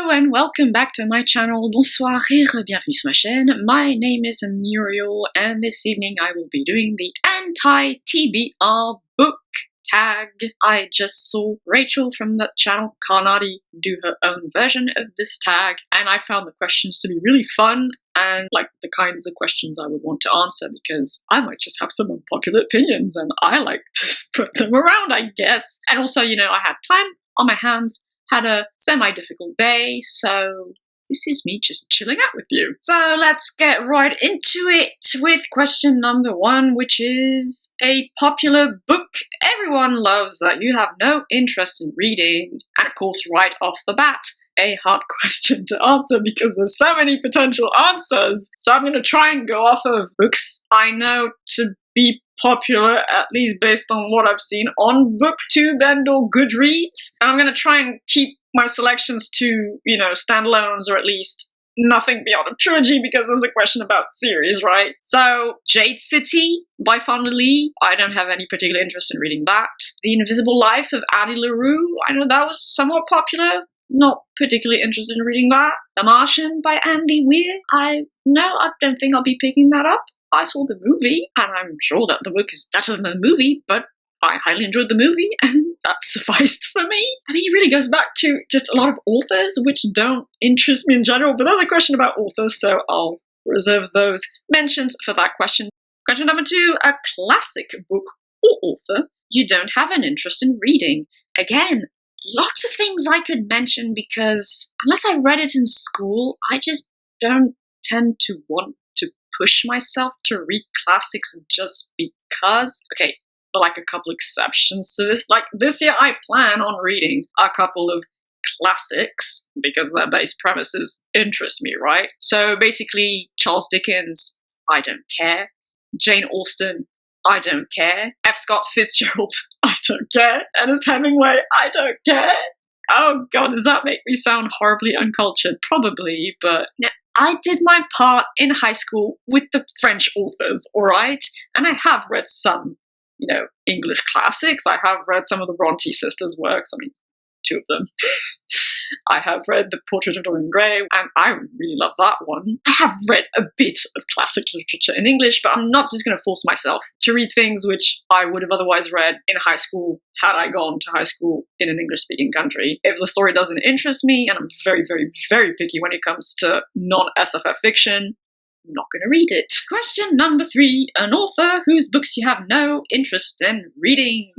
Hello and welcome back to my channel. Bonsoir et bienvenue sur ma chaîne. My name is Muriel and this evening I will be doing the Anti-TBR book tag. I just saw Rachel from that channel, Karnadi, do her own version of this tag, and I found the questions to be really fun and like the kinds of questions I would want to answer because I might just have some unpopular opinions and I like to spread them around, I guess. And also, you know, I had time on my hands, had a semi-difficult day, so this is me just chilling out with you. So let's get right into it with question number 1, which is a popular book everyone loves that you have no interest in reading. And of course, right off the bat, a hard question to answer because there's so many potential answers. So I'm going to try and go off of books I know to be popular, at least based on what I've seen on Booktube and or Goodreads. And I'm going to try and keep my selections to, you know, standalones or at least nothing beyond a trilogy because there's a question about series, right? So, Jade City by Fonda Lee. I don't have any particular interest in reading that. The Invisible Life of Addie LaRue. I know that was somewhat popular. Not particularly interested in reading that. The Martian by Andy Weir. I don't think I'll be picking that up. I saw the movie, and I'm sure that the book is better than the movie, but I highly enjoyed the movie, and that sufficed for me. I mean, it really goes back to just a lot of authors which don't interest me in general, but there's a question about authors, so I'll reserve those mentions for that question. Question number 2, a classic book or author you don't have an interest in reading. Again, lots of things I could mention because unless I read it in school, I just don't tend to want to push myself to read classics just because. Okay, but like a couple exceptions to this. Like this year I plan on reading a couple of classics because their base premises interest me, right? So basically Charles Dickens, I don't care. Jane Austen, I don't care. F. Scott Fitzgerald, I don't care. Ernest Hemingway, I don't care. Oh god, does that make me sound horribly uncultured? Probably, but I did my part in high school with the French authors, alright? And I have read some, you know, English classics. I have read some of the Bronte sisters' works. I mean, 2 of them. I have read The Portrait of Dorian Gray, and I really love that one. I have read a bit of classic literature in English, but I'm not just going to force myself to read things which I would have otherwise read in high school had I gone to high school in an English-speaking country. If the story doesn't interest me, and I'm very, very, very picky when it comes to non-SFF fiction, I'm not going to read it. Question number 3, an author whose books you have no interest in reading.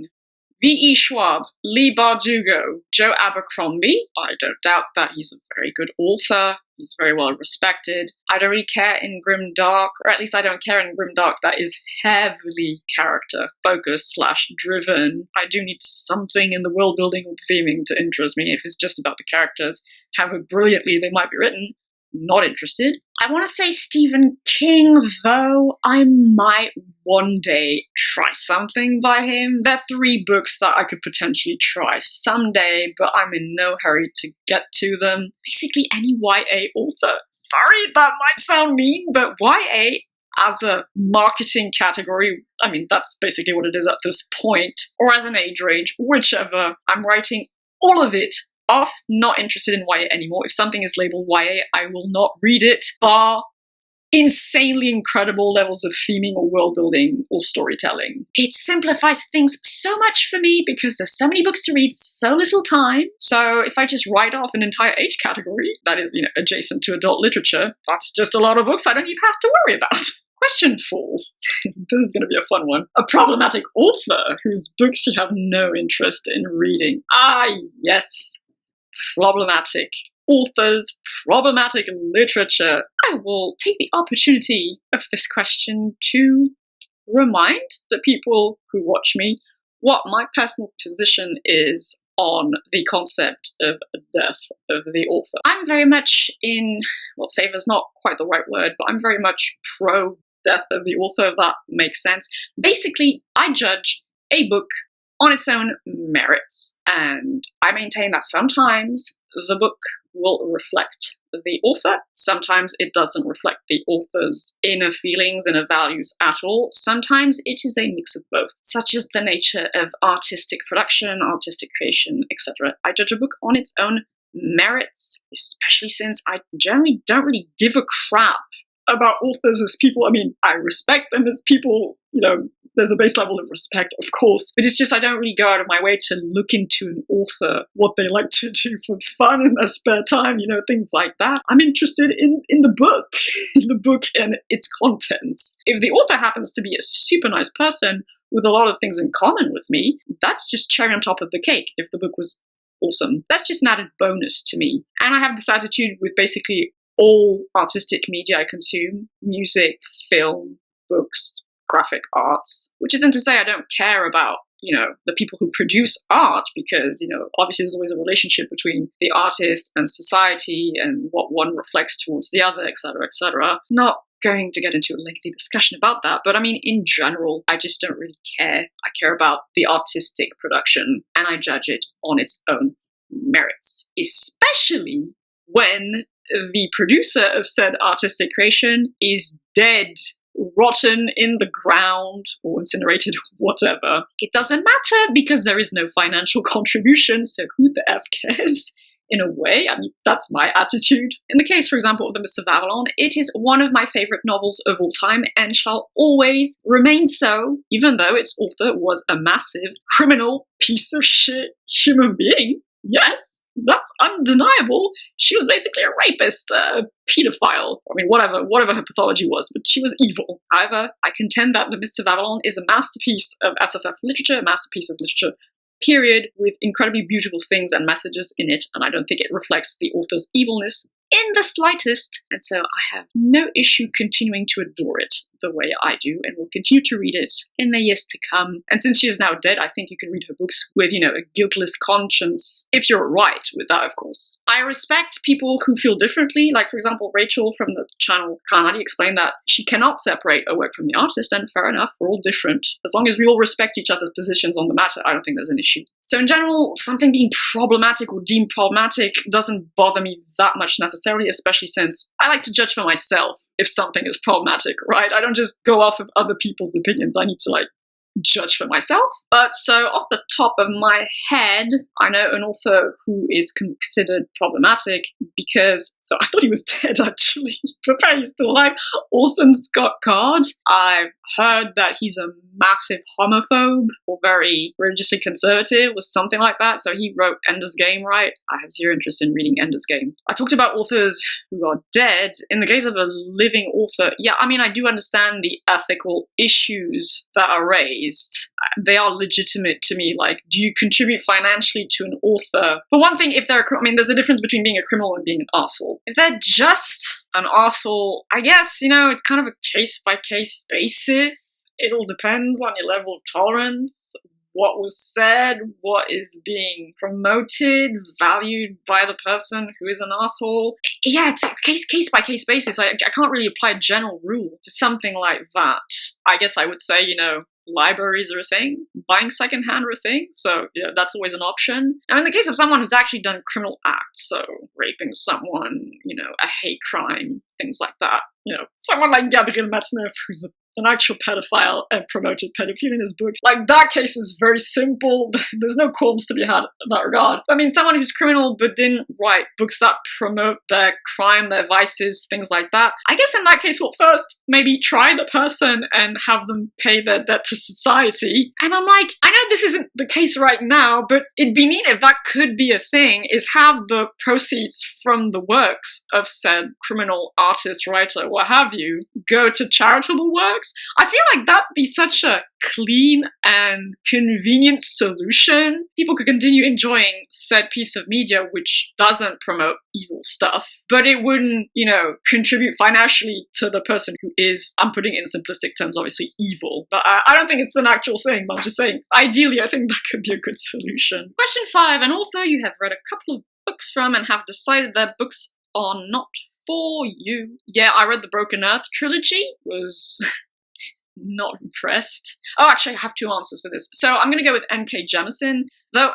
V.E. Schwab, Lee Bardugo, Joe Abercrombie. I don't doubt that he's a very good author. He's very well respected. I don't really care in Grimdark, or at least I don't care in Grimdark that is heavily character-focused / driven. I do need something in the world building or theming to interest me. If it's just about the characters, however brilliantly they might be written, not interested. I want to say Stephen King, though I might one day try something by him. There are 3 books that I could potentially try someday, but I'm in no hurry to get to them. Basically any YA author. Sorry, that might sound mean, but YA as a marketing category, I mean, that's basically what it is at this point, or as an age range, whichever. I'm writing all of it off, not interested in YA anymore. If something is labeled YA, I will not read it, bar insanely incredible levels of theming or world building or storytelling. It simplifies things so much for me because there's so many books to read, so little time. So if I just write off an entire age category that is, you know, adjacent to adult literature, that's just a lot of books I don't even have to worry about. Question 4. This is going to be a fun one. A problematic author whose books you have no interest in reading. Ah, yes. Problematic authors, problematic literature. I will take the opportunity of this question to remind the people who watch me what my personal position is on the concept of death of the author. I'm very much in, well, favor is not quite the right word, but I'm very much pro death of the author, if that makes sense. Basically, I judge a book on its own merits, and I maintain that sometimes the book will reflect the author, sometimes it doesn't reflect the author's inner feelings, inner values at all. Sometimes it is a mix of both, such as the nature of artistic production, artistic creation, etc. I judge a book on its own merits, especially since I generally don't really give a crap about authors as people. I mean, I respect them as people, there's a base level of respect, of course, but it's just I don't really go out of my way to look into an author, what they like to do for fun in their spare time, things like that. I'm interested in the book, in the book and its contents. If the author happens to be a super nice person with a lot of things in common with me, that's just cherry on top of the cake. If the book was awesome, that's just an added bonus to me. And I have this attitude with basically all artistic media I consume: music, film, books, graphic arts, which isn't to say I don't care about, the people who produce art, because, obviously there's always a relationship between the artist and society and what one reflects towards the other, etc., etc. Not going to get into a lengthy discussion about that, but I mean, in general, I just don't really care. I care about the artistic production, and I judge it on its own merits, especially when the producer of said artistic creation is dead, rotten in the ground, or incinerated, whatever. It doesn't matter because there is no financial contribution, so who the F cares? In a way, I mean, that's my attitude. In the case, for example, of The Mists of Avalon, it is one of my favorite novels of all time and shall always remain so, even though its author was a massive criminal piece of shit human being. Yes, that's undeniable. She was basically a rapist, a pedophile. I mean, whatever her pathology was, but she was evil. However, I contend that The Mists of Avalon is a masterpiece of SFF literature, a masterpiece of literature, period, with incredibly beautiful things and messages in it, and I don't think it reflects the author's evilness in the slightest, and so I have no issue continuing to adore it the way I do, and will continue to read it in the years to come. And since she is now dead, I think you can read her books with, a guiltless conscience, if you're right with that, of course. I respect people who feel differently, like, for example, Rachel from the channel Kanadi explained that she cannot separate a work from the artist, and fair enough, we're all different. As long as we all respect each other's positions on the matter, I don't think there's an issue. So in general, something being problematic or deemed problematic doesn't bother me that much necessarily, especially since I like to judge for myself if something is problematic, right? I don't just go off of other people's opinions. I need to, judge for myself. But so off the top of my head, I know an author who is considered problematic because, so I thought he was dead actually, but apparently he's still alive, Orson Scott Card. I've heard that he's a massive homophobe or very religiously conservative or something like that. So he wrote Ender's Game, right? I have zero interest in reading Ender's Game. I talked about authors who are dead. In the case of a living author, yeah, I mean, I do understand the ethical issues that are raised. They are legitimate to me. Like, do you contribute financially to an author? For one thing, if they're there's a difference between being a criminal and being an arsehole. If they're just an arsehole, I guess, it's kind of a case-by-case basis. It all depends on your level of tolerance, what was said, what is being promoted, valued by the person who is an asshole. Yeah, it's case-by-case basis. I can't really apply a general rule to something like that. I guess I would say, libraries are a thing, buying secondhand are a thing, so yeah, that's always an option. Now in the case of someone who's actually done criminal acts, so raping someone, a hate crime, things like that, someone like Gabriel Matzneff, who's an actual pedophile and promoted pedophilia in his books. Like, that case is very simple. There's no qualms to be had in that regard. I mean, someone who's criminal but didn't write books that promote their crime, their vices, things like that. I guess in that case, well, first, maybe try the person and have them pay their debt to society. And I'm like, I know this isn't the case right now, but it'd be neat if that could be a thing, is have the proceeds from the works of said criminal artist, writer, what have you, go to charitable works. I feel like that'd be such a clean and convenient solution. People could continue enjoying said piece of media which doesn't promote evil stuff, but it wouldn't, contribute financially to the person who is, I'm putting it in simplistic terms, obviously evil. But I don't think it's an actual thing, but I'm just saying, ideally, I think that could be a good solution. Question 5, an author you have read a couple of books from and have decided their books are not for you. Yeah, I read the Broken Earth trilogy, was not impressed. Oh, actually, I have 2 answers for this. So I'm going to go with N.K. Jemisin, though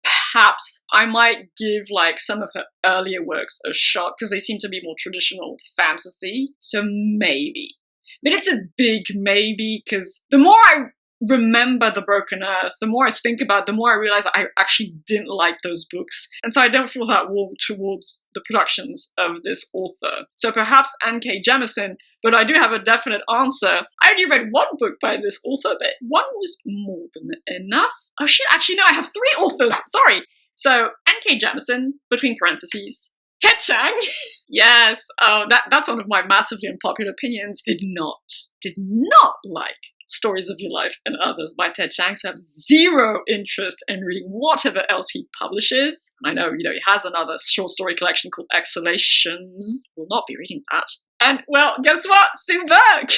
perhaps I might give some of her earlier works a shot because they seem to be more traditional fantasy. So maybe. But it's a big maybe because the more I remember The Broken Earth, the more I think about it, the more I realize I actually didn't like those books. And so I don't feel that warm towards the productions of this author. So perhaps N.K. Jemisin, but I do have a definite answer. I only read one book by this author, but one was more than enough. Oh shit, actually no, I have 3 authors, sorry. So N.K. Jemisin, between parentheses, Ted Chiang. Yes, that's one of my massively unpopular opinions. Did not like Stories of Your Life and Others by Ted Chiang, so I have zero interest in reading whatever else he publishes. I know, he has another short story collection called Exhalations. Will not be reading that. And, well, guess what? Sue Burke!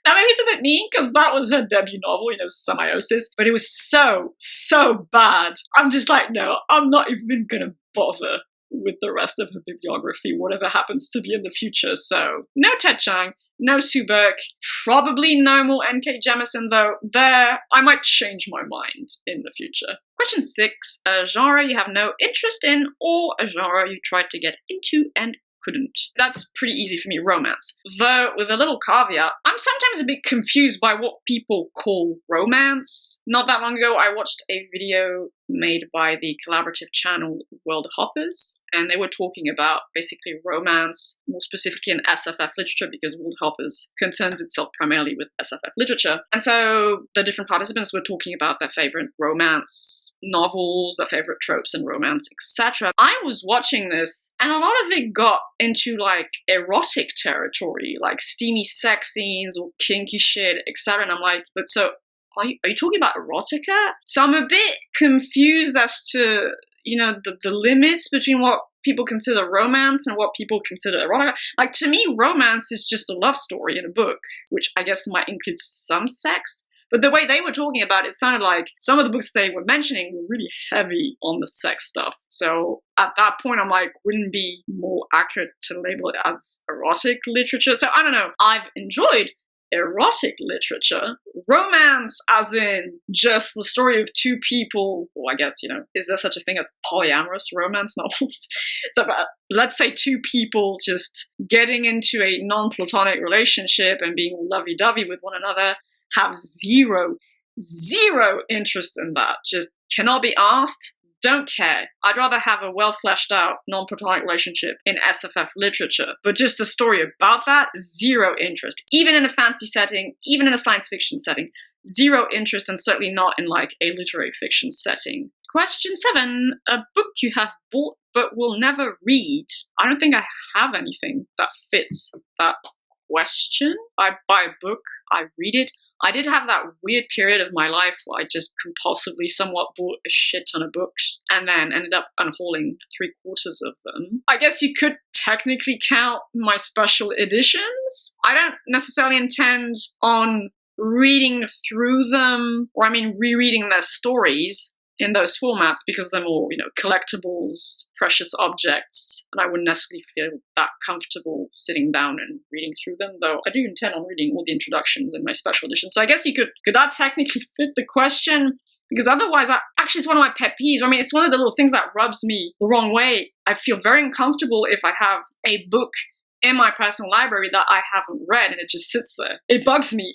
Now, maybe it's a bit mean, because that was her debut novel, Semiosis, but it was so bad. I'm just like, no, I'm not even gonna bother with the rest of her bibliography, whatever happens to be in the future. So, no Ted Chiang, no Sue Burke, probably no more N.K. Jemisin, though. There, I might change my mind in the future. Question 6, a genre you have no interest in, or a genre you tried to get into and couldn't. That's pretty easy for me, romance. Though, with a little caveat, I'm sometimes a bit confused by what people call romance. Not that long ago, I watched a video made by the collaborative channel World Hoppers, and they were talking about basically romance, more specifically in SFF literature, because World Hoppers concerns itself primarily with SFF literature. And so the different participants were talking about their favorite romance novels, their favorite tropes in romance, etc. I was watching this, and a lot of it got into like erotic territory, like steamy sex scenes or kinky shit, etc. And I'm like, but so are you talking about erotica? So I'm a bit confused as to, the limits between what people consider romance and what people consider erotica. Like, to me, romance is just a love story in a book, which I guess might include some sex. But the way they were talking about it sounded like some of the books they were mentioning were really heavy on the sex stuff. So at that point, I'm like, wouldn't it be more accurate to label it as erotic literature? So I don't know. I've enjoyed erotic literature. Romance as in just the story of 2 people, or I guess, is there such a thing as polyamorous romance novels? So let's say 2 people just getting into a non-platonic relationship and being lovey-dovey with one another, have zero interest in that. Just cannot be asked. Don't care. I'd rather have a well-fleshed out non-platonic relationship in SFF literature. But just a story about that, zero interest. Even in a fantasy setting, even in a science fiction setting, zero interest, and certainly not in like a literary fiction setting. Question 7, a book you have bought but will never read. I don't think I have anything that fits that question. I buy a book, I read it. I did have that weird period of my life where I just compulsively somewhat bought a shit ton of books and then ended up unhauling 3/4 of them. I guess you could technically count my special editions. I don't necessarily intend on reading through them, or rereading their stories in those formats, because they're more, collectibles, precious objects, and I wouldn't necessarily feel that comfortable sitting down and reading through them, though I do intend on reading all the introductions in my special edition. So I guess could that technically fit the question? Because otherwise, actually, it's one of my pet peeves. It's one of the little things that rubs me the wrong way. I feel very uncomfortable if I have a book in my personal library that I haven't read and it just sits there. It bugs me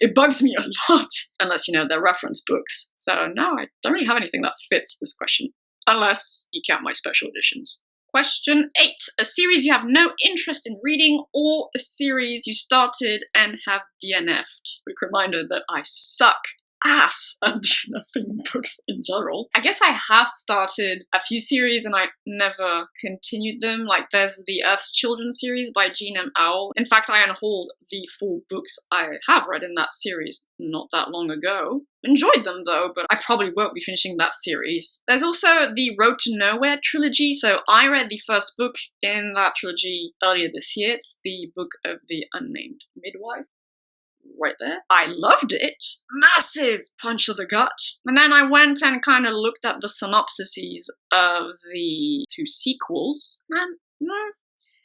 a lot, unless, they're reference books. So no, I don't really have anything that fits this question, unless you count my special editions. Question 8, a series you have no interest in reading, or a series you started and have DNFed. Quick reminder that I suck ass at DNFing books in general. I guess I have started a few series and I never continued them. Like there's the Earth's Children series by Jean M. Auel. In fact, I unhauled the 4 books I have read in that series not that long ago. Enjoyed them though, but I probably won't be finishing that series. There's also the Road to Nowhere trilogy. So I read the first book in that trilogy earlier this year. It's the Book of the Unnamed Midwife. Right there. I loved it. Massive punch to the gut. And then I went and kind of looked at the synopsises of the 2 sequels. And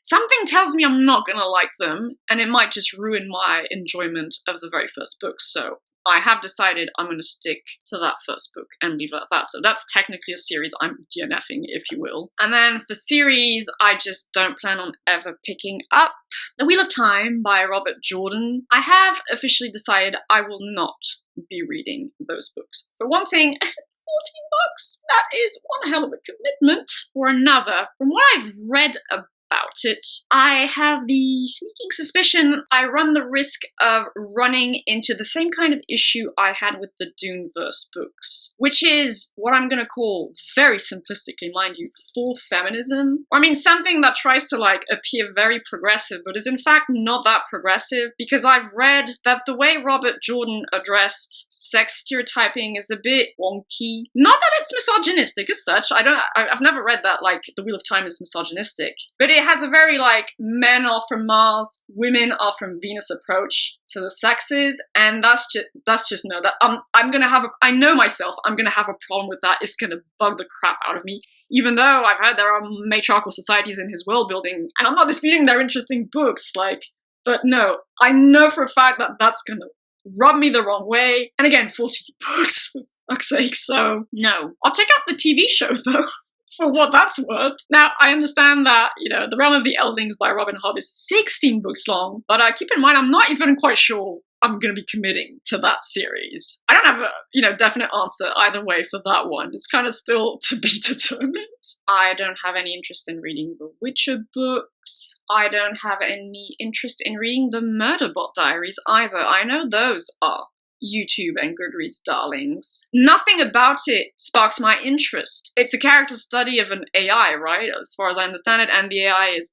something tells me I'm not gonna like them, and it might just ruin my enjoyment of the very first book. So I have decided I'm gonna stick to that first book and leave it at that. So that's technically a series I'm DNFing, if you will. And then for series, I just don't plan on ever picking up The Wheel of Time by Robert Jordan. I have officially decided I will not be reading those books. For one thing, $14, that is one hell of a commitment. For another, from what I've read about it, I have the sneaking suspicion I run the risk of running into the same kind of issue I had with the Duneverse books, which is what I'm gonna call, very simplistically mind you, full feminism. Or I mean, something that tries to like appear very progressive, but is in fact not that progressive, because I've read that the way Robert Jordan addressed sex stereotyping is a bit wonky. Not that it's misogynistic as such. I've never read that like The Wheel of Time is misogynistic, but it has a very like men are from Mars, women are from Venus approach to the sexes, and that's just no, that I'm gonna have I know myself, I'm gonna have a problem with that. It's gonna bug the crap out of me. Even though I've heard there are matriarchal societies in his world building, and I'm not disputing they're interesting books, like, but no, I know for a fact that that's gonna rub me the wrong way. And again, 40 books, for fuck's sake, so no. I'll check out the TV show though. For what that's worth. Now, I understand that, you know, The Realm of the Eldlings by Robin Hobb is 16 books long, but keep in mind, I'm not even quite sure I'm going to be committing to that series. I don't have a, you know, definite answer either way for that one. It's kind of still to be determined. I don't have any interest in reading the Witcher books. I don't have any interest in reading the Murderbot Diaries either. I know those are YouTube and Goodreads darlings. Nothing about it sparks my interest. It's a character study of an AI, right? As far as I understand it, and the AI is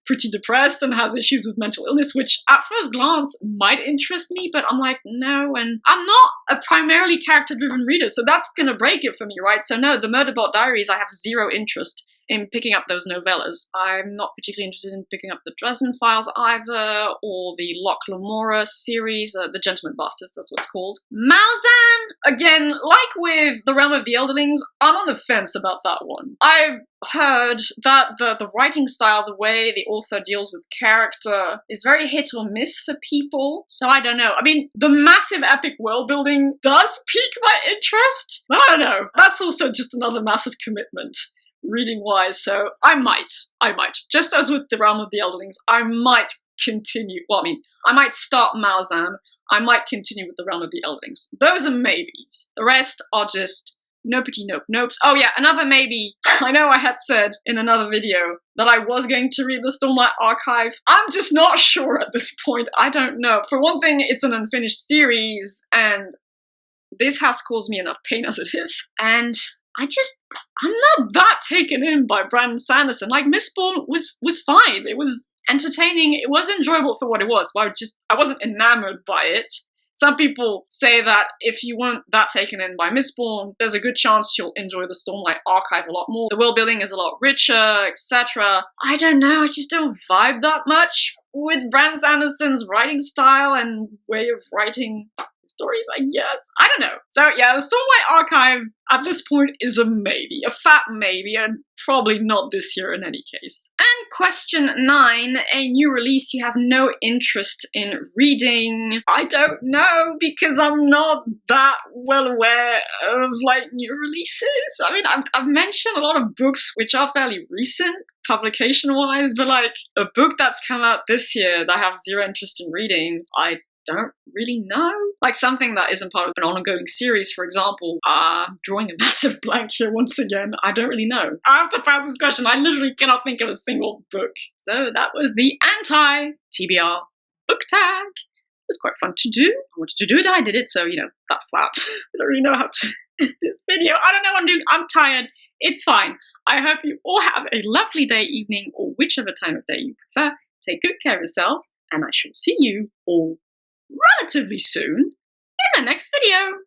pretty depressed and has issues with mental illness, which at first glance might interest me, but I'm like, no, and I'm not a primarily character-driven reader, so that's gonna break it for me, right? So no, the Murderbot Diaries, I have zero interest in picking up those novellas. I'm not particularly interested in picking up the Dresden Files either, or the Locke Lamora series, The Gentleman Bastards, that's what it's called. Malzahn, again, like with The Realm of the Elderlings, I'm on the fence about that one. I've heard that the writing style, the way the author deals with character, is very hit or miss for people, so I don't know. I mean, the massive epic world building does pique my interest, but I don't know. That's also just another massive commitment, reading-wise, so I might, just as with The Realm of the Elderlings, I might continue, well, I mean, I might start Malzahn, I might continue with The Realm of the Elderlings. Those are maybes. The rest are just nopey nopes. Oh yeah, another maybe. I know I had said in another video that I was going to read the Stormlight Archive. I'm just not sure at this point. I don't know. For one thing, it's an unfinished series, and this has caused me enough pain as it is. And I'm not that taken in by Brandon Sanderson. Like, Mistborn was fine. It was entertaining. It was enjoyable for what it was. But I wasn't enamored by it. Some people say that if you weren't that taken in by Mistborn, there's a good chance you'll enjoy the Stormlight Archive a lot more. The world building is a lot richer, etc. I don't know, I just don't vibe that much with Brandon Sanderson's writing style and way of writing stories, I guess. I don't know. So yeah, the Stormlight Archive at this point is a maybe, a fat maybe, and probably not this year in any case. And question 9, a new release you have no interest in reading. I don't know, because I'm not that well aware of like new releases. I mean, I've mentioned a lot of books which are fairly recent, publication-wise, but like a book that's come out this year that I have zero interest in reading, I don't really know. Like something that isn't part of an ongoing series, for example. Drawing a massive blank here once again. I don't really know. I have to pass this question. I literally cannot think of a single book. So that was the Anti-TBR book tag. It was quite fun to do. I wanted to do it, I did it, so, you know, that's that. I don't really know how to end this video. I don't know what I'm doing. I'm tired. It's fine. I hope you all have a lovely day, evening, or whichever time of day you prefer. Take good care of yourselves, and I shall see you all relatively soon in the next video.